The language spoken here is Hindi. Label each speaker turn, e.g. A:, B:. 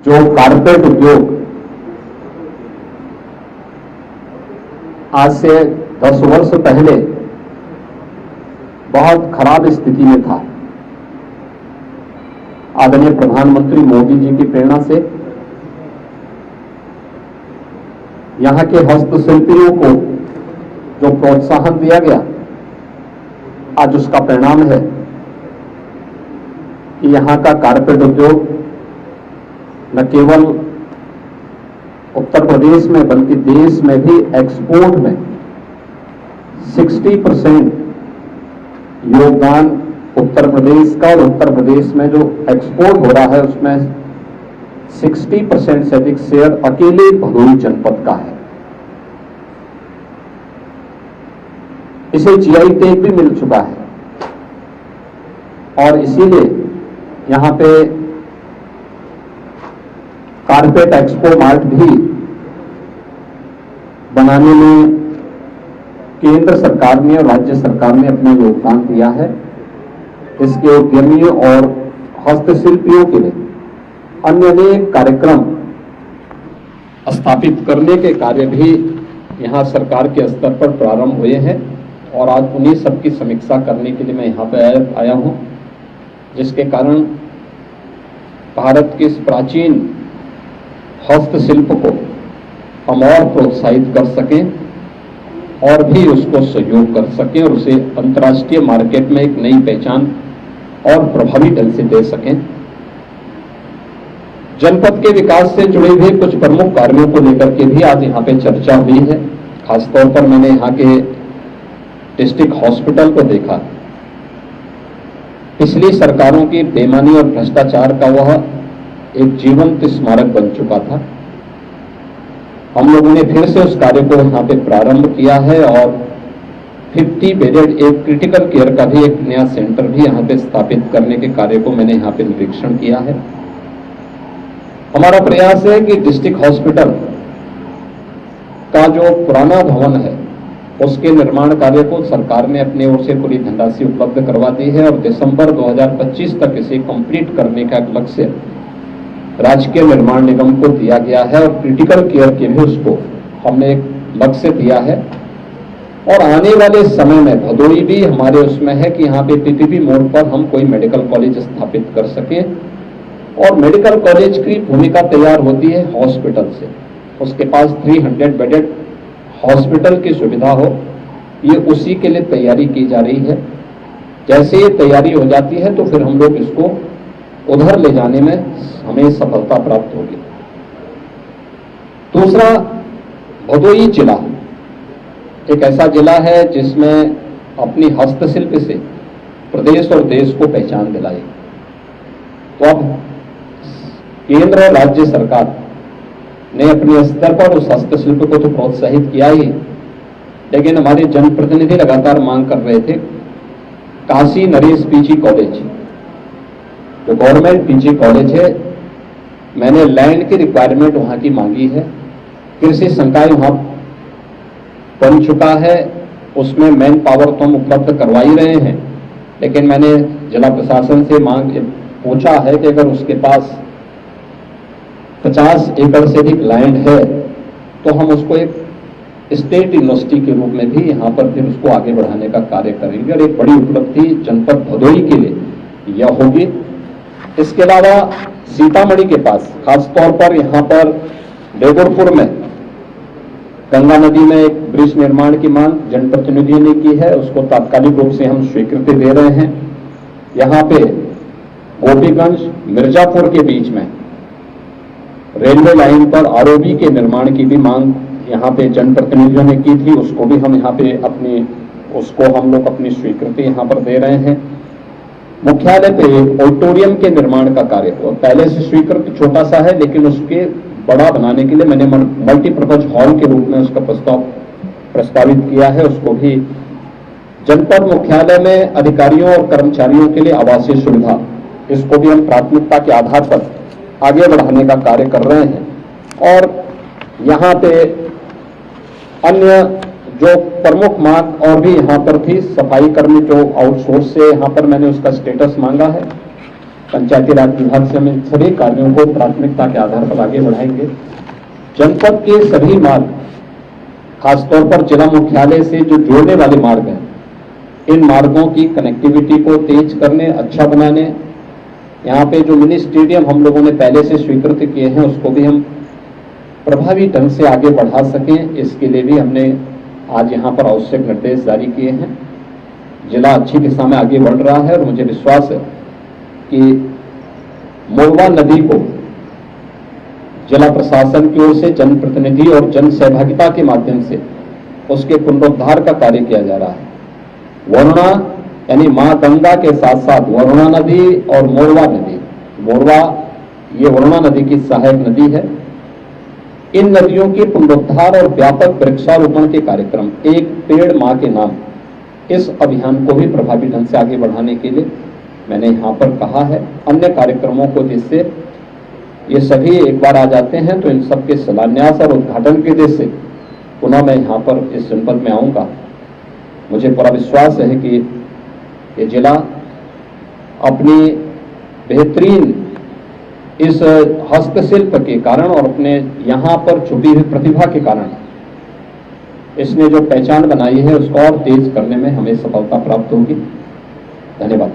A: जो कारपेट उद्योग आज से 10 वर्ष पहले बहुत खराब स्थिति में था, आदरणीय प्रधानमंत्री मोदी जी की प्रेरणा से यहां के हस्तशिल्पियों को जो प्रोत्साहन दिया गया, आज उसका परिणाम है कि यहां का कारपेट उद्योग न केवल उत्तर प्रदेश में बल्कि देश में भी एक्सपोर्ट में 60% योगदान उत्तर प्रदेश का, और उत्तर प्रदेश में जो एक्सपोर्ट हो रहा है उसमें 60% से अधिक शेयर अकेले भदोही जनपद का है। इसे जीआई टैग भी मिल चुका है और इसीलिए यहां पे कारपेट एक्सपो मार्ट भी बनाने में केंद्र सरकार ने और राज्य सरकार ने अपना योगदान दिया है। इसके उद्यमियों और हस्तशिल्पियों के लिए अन्य अनेक कार्यक्रम स्थापित करने के कार्य भी यहां सरकार के स्तर पर प्रारंभ हुए हैं और आज उन्हीं सबकी समीक्षा करने के लिए मैं यहां पर आया हूं, जिसके कारण भारत के इस प्राचीन हस्तशिल्प को हम और प्रोत्साहित कर सकें और भी उसको सहयोग कर सकें और उसे अंतर्राष्ट्रीय मार्केट में एक नई पहचान और प्रभावी ढंग से दे सकें। जनपद के विकास से जुड़े हुए कुछ प्रमुख कार्यों को लेकर के भी आज यहाँ पे चर्चा हुई है। खासतौर पर मैंने यहाँ के डिस्ट्रिक्ट हॉस्पिटल को देखा। पिछली सरकारों की बेईमानी और भ्रष्टाचार का वह एक जीवंत स्मारक बन चुका था। हम लोगों ने फिर से उस कार्य को यहाँ पे प्रारंभ किया है और 50 बेडेड एक क्रिटिकल केयर का भी एक नया सेंटर भी यहाँ पे स्थापित करने के कार्य को मैंने यहाँ पे निरीक्षण किया है। हमारा प्रयास है कि डिस्ट्रिक्ट हॉस्पिटल का जो पुराना भवन है उसके निर्माण कार्य को सरकार ने अपने ओर से पूरी धनराशि उपलब्ध करवा दी है और दिसंबर 2025 तक इसे कंप्लीट करने का एक लक्ष्य राजकीय निर्माण निगम को दिया गया है और क्रिटिकल केयर के भी उसको हमने एक लक्ष्य दिया है। और आने वाले समय में भदोही भी हमारे उसमें है कि यहाँ पे पीपीपी मोड़ पर हम कोई मेडिकल कॉलेज स्थापित कर सकें और मेडिकल कॉलेज की भूमिका तैयार होती है हॉस्पिटल से। उसके पास 300 बेडेड हॉस्पिटल की सुविधा हो, ये उसी के लिए तैयारी की जा रही है। जैसे ये तैयारी हो जाती है तो फिर हम लोग इसको उधर ले जाने में हमें सफलता प्राप्त होगी। दूसरा, भदोही जिला एक ऐसा जिला है जिसमें अपनी हस्तशिल्प से प्रदेश और देश को पहचान दिलाई। तो अब केंद्र और राज्य सरकार ने अपने स्तर पर उस हस्तशिल्प को तो प्रोत्साहित किया ही, लेकिन हमारे जनप्रतिनिधि लगातार मांग कर रहे थे काशी नरेश पीजी कॉलेज, जो गवर्नमेंट पीजी कॉलेज है, मैंने लैंड की रिक्वायरमेंट वहां की मांगी है। कृषि संकाय वहां बन चुका है, उसमें मैन पावर तो हम उपलब्ध करवा ही रहे हैं, लेकिन मैंने जिला प्रशासन से पूछा है कि अगर उसके पास 50 एकड़ से अधिक लैंड है तो हम उसको एक स्टेट यूनिवर्सिटी के रूप में भी यहाँ पर फिर उसको आगे बढ़ाने का कार्य करेंगे और एक बड़ी उपलब्धि जनपद भदोही के लिए यह होगी। इसके अलावा सीतामढ़ी के पास खासतौर पर यहाँ पर डेगोरपुर में गंगा नदी में एक ब्रिज निर्माण की मांग जनप्रतिनिधियों ने की है, उसको तात्कालिक रूप से हम स्वीकृति दे रहे हैं। यहाँ पे गोपीगंज मिर्जापुर के बीच में रेलवे लाइन पर आरओबी के निर्माण की भी मांग यहाँ पे जनप्रतिनिधियों ने की थी, उसको भी हम यहाँ पे हम लोग अपनी स्वीकृति यहाँ पर दे रहे हैं। मुख्यालय पे एक ऑडिटोरियम के निर्माण का कार्य पहले से स्वीकृत छोटा सा है, लेकिन उसके बड़ा बनाने के लिए मैंने मल्टीपर्पज हॉल के रूप में उसका प्रस्तावित किया है। उसको भी जनपद मुख्यालय में अधिकारियों और कर्मचारियों के लिए आवासीय सुविधा, इसको भी हम प्राथमिकता के आधार पर आगे बढ़ाने का कार्य कर रहे हैं। और यहाँ पे अन्य जो प्रमुख मांग और भी यहाँ पर थी, सफाई कर्मी जो आउटसोर्स से यहाँ पर मैंने उसका स्टेटस मांगा है, पंचायती राज विभाग से हम इन सभी कार्यों को प्राथमिकता के आधार पर आगे बढ़ाएंगे। जनपद के सभी मार्ग, खासतौर पर जिला मुख्यालय से जो जोड़ने वाले मार्ग हैं, इन मार्गों की कनेक्टिविटी को तेज करने, अच्छा बनाने, यहाँ पे जो मिनी स्टेडियम हम लोगों ने पहले से स्वीकृत किए हैं उसको भी हम प्रभावी ढंग से आगे बढ़ा सकें, इसके लिए भी हमने आज यहाँ पर आवश्यक निर्देश जारी किए हैं। जिला अच्छी दिशा में आगे बढ़ रहा है और मुझे विश्वास है कि मोरवा नदी को जिला प्रशासन की ओर से जनप्रतिनिधि और जन सहभागिता के माध्यम से उसके पुनरुद्धार का कार्य किया जा रहा है। वरुणा यानी मां गंगा के साथ साथ वरुणा नदी और मोरवा नदी, मोरवा ये वरुणा नदी की सहायक नदी है। इन नदियों के पुनरुद्धार और व्यापक वृक्षारोपण के कार्यक्रम, एक पेड़ मां के नाम, इस अभियान को भी प्रभावी ढंग से आगे बढ़ाने के लिए मैंने यहाँ पर कहा है। अन्य कार्यक्रमों को जिससे ये सभी एक बार आ जाते हैं तो इन सबके शिलान्यास और उद्घाटन के उद्देश्य से पुनः मैं यहाँ पर इस जनपद में आऊँगा। मुझे पूरा विश्वास है कि ये जिला अपनी बेहतरीन इस हस्तशिल्प के कारण और अपने यहाँ पर छुपी हुई प्रतिभा के कारण इसने जो पहचान बनाई है उसको और तेज करने में हमें सफलता प्राप्त होगी। धन्यवाद।